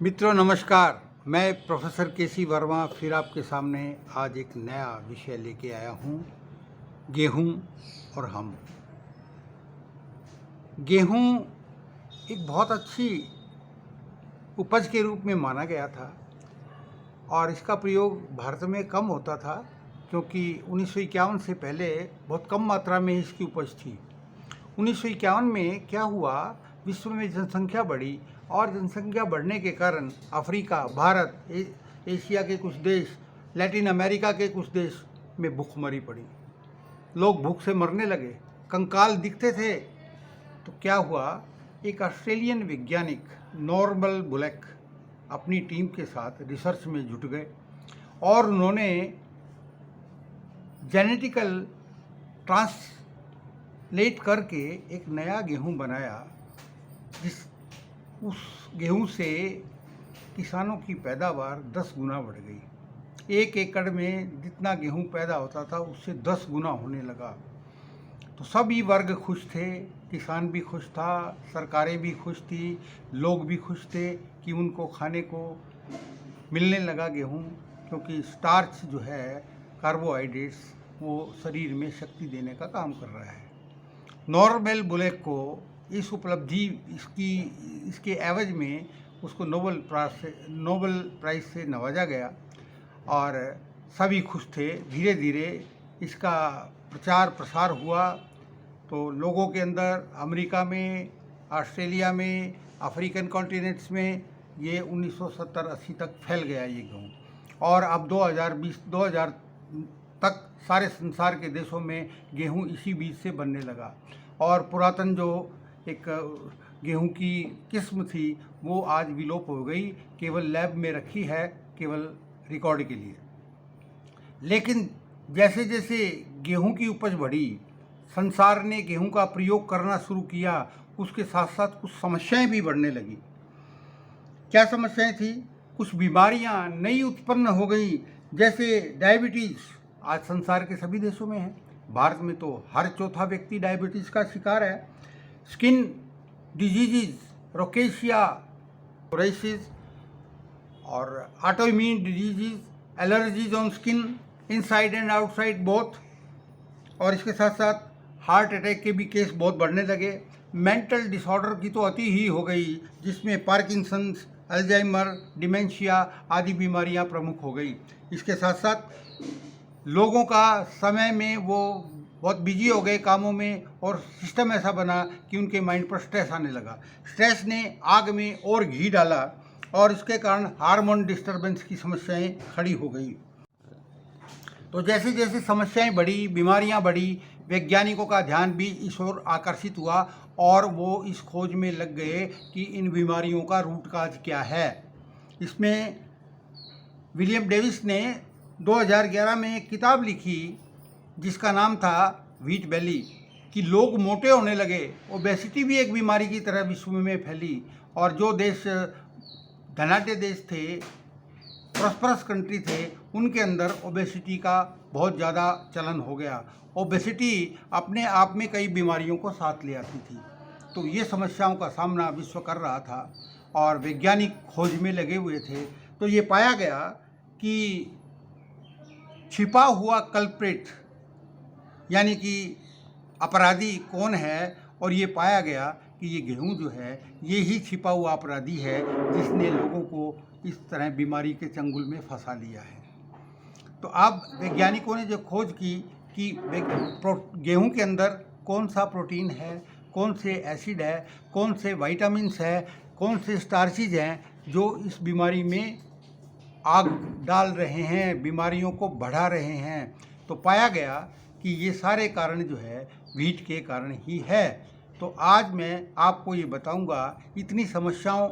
मित्रों नमस्कार। मैं प्रोफेसर केसी वर्मा फिर आपके सामने आज एक नया विषय लेके आया हूँ, गेहूँ और हम। गेहूँ एक बहुत अच्छी उपज के रूप में माना गया था और इसका प्रयोग भारत में कम होता था क्योंकि 1951 से पहले बहुत कम मात्रा में इसकी उपज थी। 1951 में क्या हुआ, विश्व में जनसंख्या बढ़ी और जनसंख्या बढ़ने के कारण अफ्रीका, भारत, एशिया के कुछ देश, लैटिन अमेरिका के कुछ देश में भूखमरी पड़ी। लोग भूख से मरने लगे, कंकाल दिखते थे। तो क्या हुआ, एक ऑस्ट्रेलियन वैज्ञानिक नॉर्मन बुलेक अपनी टीम के साथ रिसर्च में जुट गए और उन्होंने जेनेटिकल ट्रांसलेट करके एक नया गेहूं बनाया, उस गेहूं से किसानों की पैदावार 10 गुना बढ़ गई। 1 एकड़ में जितना गेहूं पैदा होता था उससे 10 गुना होने लगा। तो सभी वर्ग खुश थे, किसान भी खुश था, सरकारें भी खुश थी, लोग भी खुश थे कि उनको खाने को मिलने लगा गेहूं, क्योंकि स्टार्च जो है, कार्बोहाइड्रेट्स, वो शरीर में शक्ति देने का काम कर रहा है। नॉर्मन बुलेक को इस उपलब्धि इसके एवज में उसको नोबेल प्राइज़ से नवाजा गया और सभी खुश थे। धीरे धीरे इसका प्रचार प्रसार हुआ तो लोगों के अंदर, अमेरिका में, ऑस्ट्रेलिया में, अफ्रीकन कॉन्टिनेंट्स में ये 1970-80 तक फैल गया ये गेहूँ और अब 2020-2000 तक सारे संसार के देशों में गेहूँ इसी बीज से बनने लगा। और पुरातन जो एक गेहूं की किस्म थी वो आज विलोप हो गई, केवल लैब में रखी है, केवल रिकॉर्ड के लिए। लेकिन जैसे जैसे गेहूं की उपज बढ़ी, संसार ने गेहूं का प्रयोग करना शुरू किया, उसके साथ साथ कुछ समस्याएं भी बढ़ने लगी। क्या समस्याएं थी? कुछ बीमारियां नई उत्पन्न हो गई, जैसे डायबिटीज़। आज संसार के सभी देशों में है, भारत में तो हर चौथा व्यक्ति डायबिटीज़ का शिकार है। स्किन डिजीज़, रोकेशिया, सोराइसिस और autoimmune disease, allergies on skin inside and outside both. और इसके साथ साथ हार्ट अटैक के भी केस बहुत बढ़ने लगे। मेंटल डिसऑर्डर की तो अति ही हो गई, जिसमें पार्किंसंस, अल्जाइमर, डिमेंशिया आदि बीमारियां प्रमुख हो गई। इसके साथ साथ लोगों का समय में वो बहुत बिजी हो गए कामों में और सिस्टम ऐसा बना कि उनके माइंड पर स्ट्रेस आने लगा। स्ट्रेस ने आग में और घी डाला और इसके कारण हार्मोन डिस्टर्बेंस की समस्याएं खड़ी हो गई। तो जैसे जैसे समस्याएं बढ़ी, बीमारियां बढ़ी, वैज्ञानिकों का ध्यान भी इस ओर आकर्षित हुआ और वो इस खोज में लग गए कि इन बीमारियों का रूट काज क्या है। इसमें विलियम डेविस ने 2011 में एक किताब लिखी जिसका नाम था व्हीट बेली, कि लोग मोटे होने लगे। ओबेसिटी भी एक बीमारी की तरह विश्व में फैली और जो देश धनाढ्य देश थे, प्रॉस्परस कंट्री थे, उनके अंदर ओबेसिटी का बहुत ज़्यादा चलन हो गया। ओबेसिटी अपने आप में कई बीमारियों को साथ ले आती थी। तो ये समस्याओं का सामना विश्व कर रहा था और वैज्ञानिक खोज में लगे हुए थे। तो ये पाया गया कि छिपा हुआ कल्प्रिट, यानी कि अपराधी कौन है, और ये पाया गया कि ये गेहूं जो है ये ही छिपा हुआ अपराधी है जिसने लोगों को इस तरह बीमारी के चंगुल में फंसा लिया है। तो अब वैज्ञानिकों ने जो खोज की कि गेहूं के अंदर कौन सा प्रोटीन है, कौन से एसिड है, कौन से विटामिन्स है, कौन से स्टार्चेज हैं जो इस बीमारी में आग डाल रहे हैं, बीमारियों को बढ़ा रहे हैं। तो पाया गया कि ये सारे कारण जो है व्हीट के कारण ही है। तो आज मैं आपको ये बताऊंगा, इतनी समस्याओं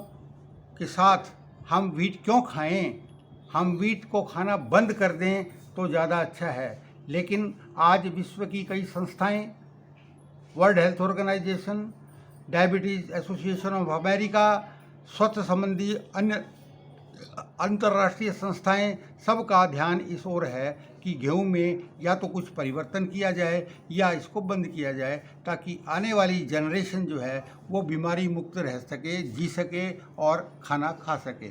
के साथ हम व्हीट क्यों खाएं। हम व्हीट को खाना बंद कर दें तो ज़्यादा अच्छा है। लेकिन आज विश्व की कई संस्थाएं, World Health Organisation, diabetes association of America, स्वास्थ्य संबंधी अन्य अंतर्राष्ट्रीय संस्थाएं, सबका ध्यान इस ओर है कि गेहूं में या तो कुछ परिवर्तन किया जाए या इसको बंद किया जाए, ताकि आने वाली जनरेशन जो है वो बीमारी मुक्त रह सके, जी सके और खाना खा सके।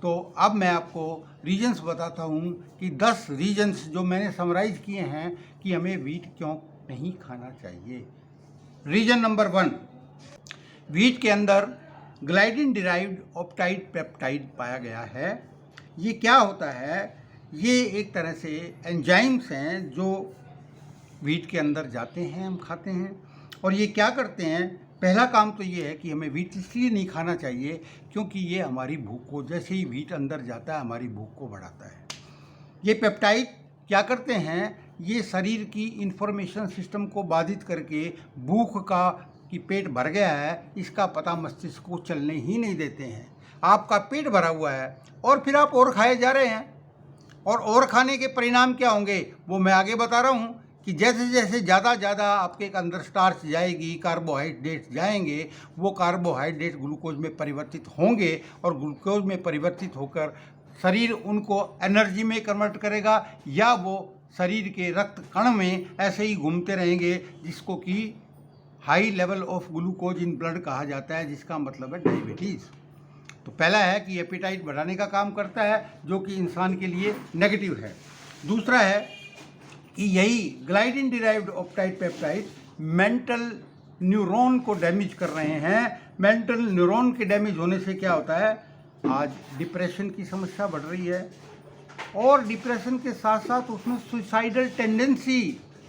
तो अब मैं आपको रीजन्स बताता हूँ कि 10 रीजन्स जो मैंने समराइज किए हैं कि हमें वीट क्यों नहीं खाना चाहिए। रीजन नंबर 1, वीट के अंदर ग्लाइडिन डिराइव्ड ऑप्टाइड पेप्टाइड पाया गया है। ये क्या होता है? ये एक तरह से एंजाइम्स हैं जो वीट के अंदर जाते हैं, हम खाते हैं, और ये क्या करते हैं? पहला काम तो ये है कि हमें वीट इसलिए नहीं खाना चाहिए क्योंकि ये हमारी भूख को, जैसे ही वीट अंदर जाता है हमारी भूख को बढ़ाता है। ये पेप्टाइड क्या करते हैं? ये शरीर की इंफॉर्मेशन सिस्टम को बाधित करके भूख का कि पेट भर गया है इसका पता मस्तिष्क को चलने ही नहीं देते हैं। आपका पेट भरा हुआ है और फिर आप और खाए जा रहे हैं, और खाने के परिणाम क्या होंगे वो मैं आगे बता रहा हूँ कि जैसे जैसे ज़्यादा आपके अंदर स्टार्च जाएगी, कार्बोहाइड्रेट्स जाएंगे, वो कार्बोहाइड्रेट ग्लूकोज में परिवर्तित होंगे और ग्लूकोज में परिवर्तित होकर शरीर उनको एनर्जी में कन्वर्ट करेगा, या वो शरीर के रक्त कण में ऐसे ही घूमते रहेंगे, जिसको कि high level of glucose in blood कहा जाता है, जिसका मतलब है डायबिटीज़। तो पहला है कि एपिटाइट बढ़ाने का काम करता है, जो कि इंसान के लिए नेगेटिव है। दूसरा है कि यही ग्लाइडिन डिराइव्ड ऑप्टाइड पेप्टाइड मेंटल न्यूरॉन को डैमेज कर रहे हैं। मेंटल न्यूरॉन के डैमेज होने से क्या होता है? आज डिप्रेशन की समस्या बढ़ रही है, और डिप्रेशन के साथ साथ उसमें सुसाइडल टेंडेंसी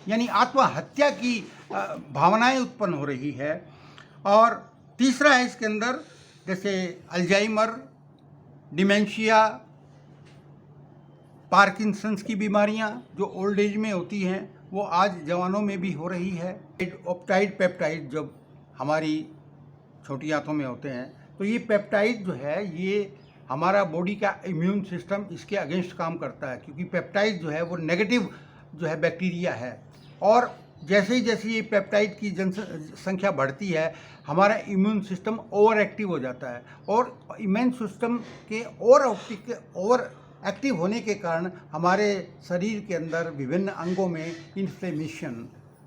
यानी आत्महत्या की भावनाएं उत्पन्न हो रही है। और तीसरा है इसके अंदर जैसे अल्जाइमर, डिमेंशिया, पार्किंसंस की बीमारियां जो ओल्ड एज में होती हैं वो आज जवानों में भी हो रही है। ऑप्टाइड पेप्टाइड जब हमारी छोटी आंतों में होते हैं तो ये पेप्टाइड जो है ये हमारा बॉडी का इम्यून सिस्टम इसके अगेंस्ट काम करता है, क्योंकि पेप्टाइड जो है वो नेगेटिव जो है बैक्टीरिया है, और जैसे ही ये पेप्टाइड की जनसंख्या बढ़ती है हमारा इम्यून सिस्टम ओवर एक्टिव हो जाता है, और इम्यून सिस्टम के ओवर एक्टिव होने के कारण हमारे शरीर के अंदर विभिन्न अंगों में इन्फ्लेमेशन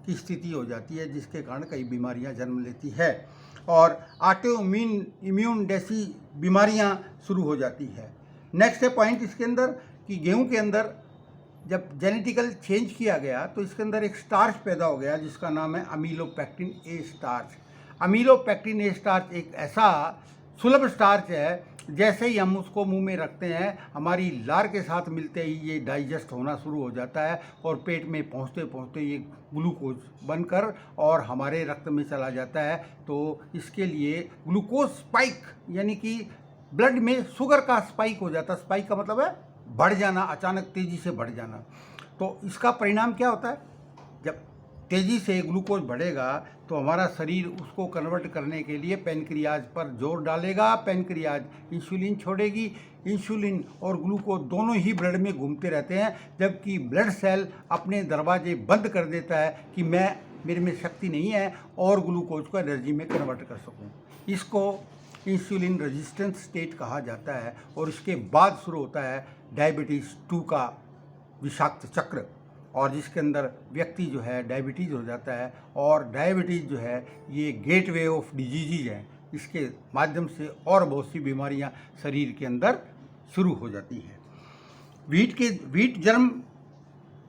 की स्थिति हो जाती है, जिसके कारण कई बीमारियां जन्म लेती है और ऑटो इम्यून जैसी बीमारियां शुरू हो जाती है। नेक्स्ट है पॉइंट इसके अंदर कि गेहूं के अंदर जब जेनेटिकल चेंज किया गया तो इसके अंदर एक स्टार्च पैदा हो गया जिसका नाम है अमीलोपेक्टिन ए स्टार्च। अमीलोपेक्टिन ए स्टार्च एक ऐसा सुलभ स्टार्च है, जैसे ही हम उसको मुंह में रखते हैं हमारी लार के साथ मिलते ही ये डाइजेस्ट होना शुरू हो जाता है और पेट में पहुंचते पहुंचते ये ग्लूकोज बनकर और हमारे रक्त में चला जाता है। तो इसके लिए ग्लूकोज स्पाइक यानी कि ब्लड में शुगर का स्पाइक हो जाता है। स्पाइक का मतलब है बढ़ जाना, अचानक तेज़ी से बढ़ जाना। तो इसका परिणाम क्या होता है? जब तेज़ी से ग्लूकोज बढ़ेगा तो हमारा शरीर उसको कन्वर्ट करने के लिए पेनक्रियाज पर जोर डालेगा। पेनक्रियाज इंसुलिन छोड़ेगी। इंसुलिन और ग्लूकोज दोनों ही ब्लड में घूमते रहते हैं, जबकि ब्लड सेल अपने दरवाजे बंद कर देता है कि मेरे में शक्ति नहीं है और ग्लूकोज को एनर्जी में कन्वर्ट कर सकूं। इसको इंसुलिन रेजिस्टेंस स्टेट कहा जाता है, और इसके बाद शुरू होता है डायबिटीज़ 2 का विषाक्त चक्र, और जिसके अंदर व्यक्ति जो है डायबिटीज़ हो जाता है। और डायबिटीज़ जो है ये गेटवे ऑफ डिजीज़ है, इसके माध्यम से और बहुत सी बीमारियां शरीर के अंदर शुरू हो जाती हैं। वीट जर्म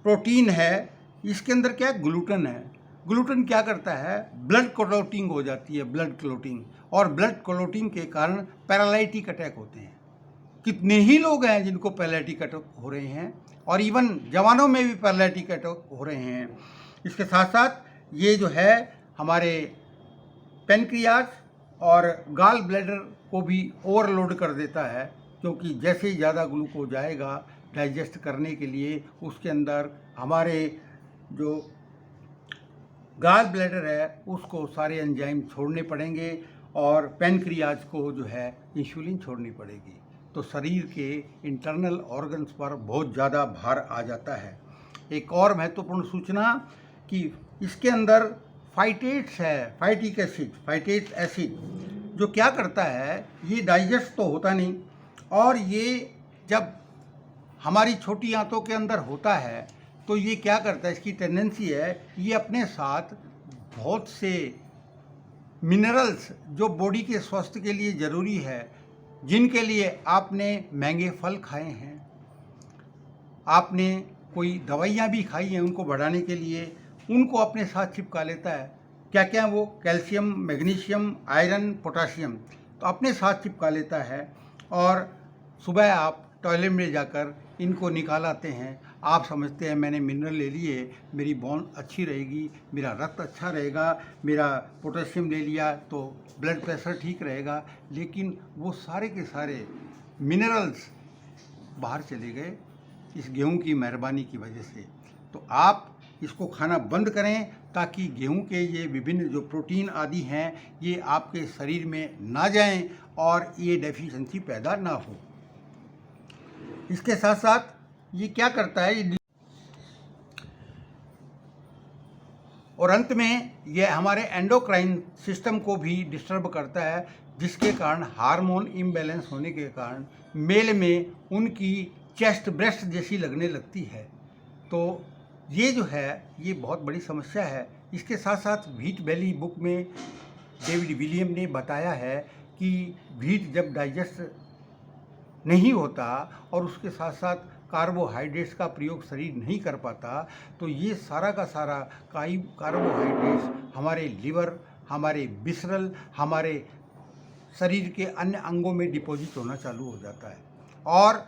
प्रोटीन है, इसके अंदर क्या ग्लूटन है। ग्लूटन क्या करता है? ब्लड क्लॉटिंग हो जाती है, ब्लड क्लॉटिंग, और ब्लड क्लॉटिंग के कारण पैरालिटिक अटैक होते हैं। कितने ही लोग हैं जिनको पैरालिटिक अटैक हो रहे हैं, और इवन जवानों में भी पैरालिटिक अटैक हो रहे हैं। इसके साथ साथ ये जो है हमारे पेनक्रियाज और गॉल ब्लैडर को भी ओवरलोड कर देता है, क्योंकि जैसे ही ज़्यादा ग्लूकोज आएगा डाइजेस्ट करने के लिए उसके अंदर हमारे जो गॉल ब्लैडर है उसको सारे एंजाइम छोड़ने पड़ेंगे और पेनक्रियाज को जो है इंसुलिन छोड़नी पड़ेगी। तो शरीर के इंटरनल ऑर्गन्स पर बहुत ज़्यादा भार आ जाता है। एक और महत्वपूर्ण सूचना कि इसके अंदर फाइटेट्स है, फाइटेट एसिड, जो क्या करता है ये डाइजेस्ट तो होता नहीं, और ये जब हमारी छोटी आंतों के अंदर होता है तो ये क्या करता है, इसकी टेंडेंसी है ये अपने साथ बहुत से मिनरल्स जो बॉडी के स्वास्थ्य के लिए ज़रूरी है जिनके लिए आपने महंगे फल खाए हैं, आपने कोई दवाइयाँ भी खाई हैं उनको बढ़ाने के लिए, उनको अपने साथ चिपका लेता है। क्या क्या वो? कैल्शियम, मैग्नीशियम, आयरन, पोटाशियम, तो अपने साथ चिपका लेता है और सुबह आप टॉयलेट में जाकर इनको निकाल आते हैं। आप समझते हैं मैंने मिनरल ले लिए, मेरी बोन अच्छी रहेगी, मेरा रक्त अच्छा रहेगा, मेरा पोटेशियम ले लिया तो ब्लड प्रेशर ठीक रहेगा, लेकिन वो सारे के सारे मिनरल्स बाहर चले गए इस गेहूं की मेहरबानी की वजह से। तो आप इसको खाना बंद करें ताकि गेहूं के ये विभिन्न जो प्रोटीन आदि हैं ये आपके शरीर में ना जाएं और ये डेफिशिएंसी पैदा ना हो। इसके साथ साथ ये क्या करता है, और अंत में ये हमारे एंडोक्राइन सिस्टम को भी डिस्टर्ब करता है, जिसके कारण हार्मोन इम्बैलेंस होने के कारण मेल में उनकी चेस्ट ब्रेस्ट जैसी लगने लगती है। तो ये जो है ये बहुत बड़ी समस्या है। इसके साथ साथ व्हीट बेली बुक में डेविड विलियम ने बताया है कि व्हीट जब डाइजेस्ट नहीं होता और उसके साथ साथ कार्बोहाइड्रेट्स का प्रयोग शरीर नहीं कर पाता, तो ये सारा का सारा कार्बोहाइड्रेट्स हमारे लिवर, हमारे विसरल, हमारे शरीर के अन्य अंगों में डिपॉजिट होना चालू हो जाता है और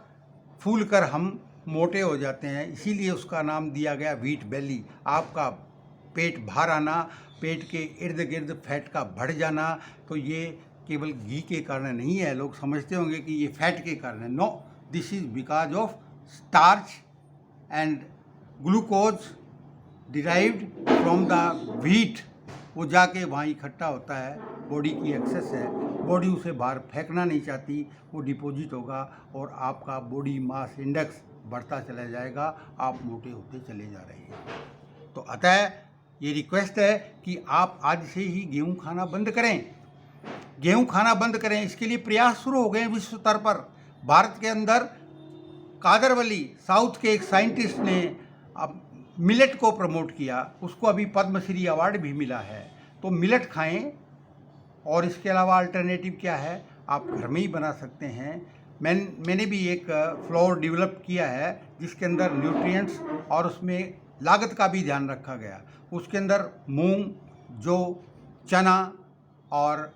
फूल कर हम मोटे हो जाते हैं। इसीलिए उसका नाम दिया गया व्हीट बेली। आपका पेट बाहर आना, पेट के इर्द गिर्द फैट का बढ़ जाना, तो ये केवल घी के कारण नहीं है। लोग समझते होंगे कि ये फैट के कारण है। No, this is because of starch and glucose derived from the wheat. वो जाके वहाँ इकट्ठा होता है, बॉडी की एक्सेस है, बॉडी उसे बाहर फेंकना नहीं चाहती, वो डिपॉजिट होगा और आपका बॉडी मास इंडेक्स बढ़ता चला जाएगा, आप मोटे होते चले जा रहे हैं। तो अतः ये रिक्वेस्ट है कि आप आज से ही गेहूं खाना बंद करें, गेहूं खाना बंद करें। इसके लिए प्रयास शुरू हो गए विश्व स्तर पर। भारत के अंदर कादरवली साउथ के एक साइंटिस्ट ने अब मिलेट को प्रमोट किया, उसको अभी पद्मश्री अवार्ड भी मिला है। तो मिलेट खाएं। और इसके अलावा अल्टरनेटिव क्या है, आप घर में ही बना सकते हैं। मैंने भी एक फ्लोर डेवलप किया है जिसके अंदर न्यूट्रिएंट्स और उसमें लागत का भी ध्यान रखा गया। उसके अंदर मूंग, जौ, चना और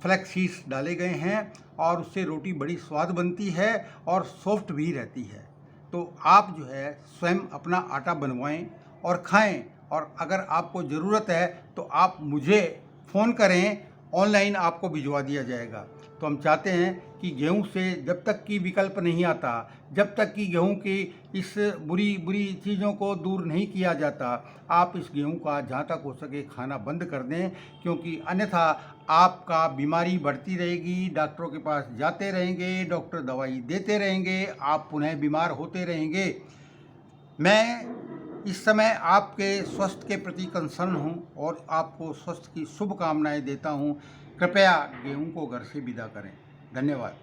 फ्लैक्स सीड्स डाले गए हैं और उससे रोटी बड़ी स्वाद बनती है और सॉफ्ट भी रहती है। तो आप जो है स्वयं अपना आटा बनवाएं और खाएं। और अगर आपको ज़रूरत है तो आप मुझे फ़ोन करें, ऑनलाइन आपको भिजवा दिया जाएगा। तो हम चाहते हैं कि गेहूं से जब तक कि विकल्प नहीं आता, जब तक कि गेहूं की इस बुरी चीज़ों को दूर नहीं किया जाता, आप इस गेहूं का जहाँ तक हो सके खाना बंद कर दें, क्योंकि अन्यथा आपका बीमारी बढ़ती रहेगी, डॉक्टरों के पास जाते रहेंगे, डॉक्टर दवाई देते रहेंगे, आप पुनः बीमार होते रहेंगे। मैं इस समय आपके स्वास्थ्य के प्रति कंसर्न हूँ और आपको स्वास्थ्य की शुभकामनाएं देता हूँ। कृपया गेहूं को घर से विदा करें। धन्यवाद।